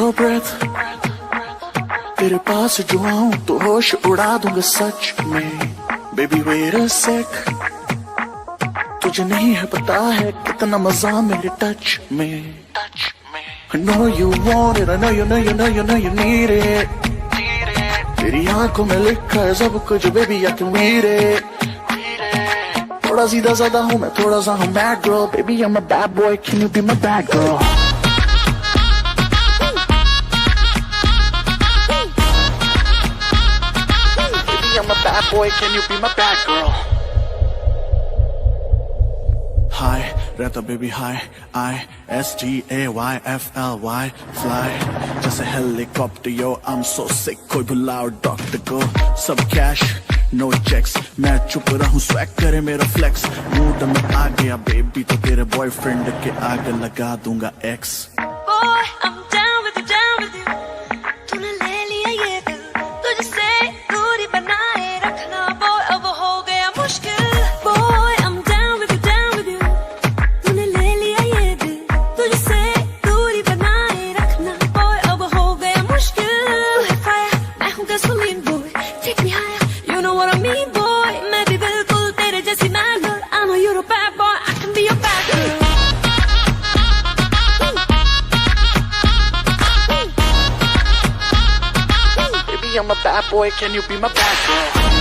your breath तेरे पास जो आऊं तो होश उड़ा दूंगा सच में Baby wait a sec तुझे नहीं है पता है कितना मजा मेरे टच में I know you want it I know you need it तेरी आंखों में लिखा है सब कुछ baby I can read it थोड़ा सीधा साधा हूँ मैं थोड़ा सा हूँ bad girl Baby I'm a bad boy can you be my bad girl I'm a bad boy, can you be my bad girl? Hi, रहता baby hi, I-S-T-A-Y-F-L-Y, fly, just a helicopter, yo, I'm so sick, कोई बुलाओ doctor को, सब cash, no checks, मैं चुप रहूं swag करे मेरा flex, mood में आ गया baby तो तेरे boyfriend के आगे लगा दूंगा X. Boy, I'm down with you, तूने ले लिया ये दिल, तुझसे दूरी बनाए रखना, boy अब हो गया मुश्किल. Boy, I'm down with you, तूने ले लिया ये दिल, तुझसे दूरी बनाए रखना, boy अब हो गया मुश्किल. तू है fire, मैं हूँ gasoline boy, take me higher, you know what I mean boy. मैं भी बिल्कुल तेरे जैसी mad girl, I know you're a bad boy, I can be your bad girl. I'm a bad boy, can you be my bad girl?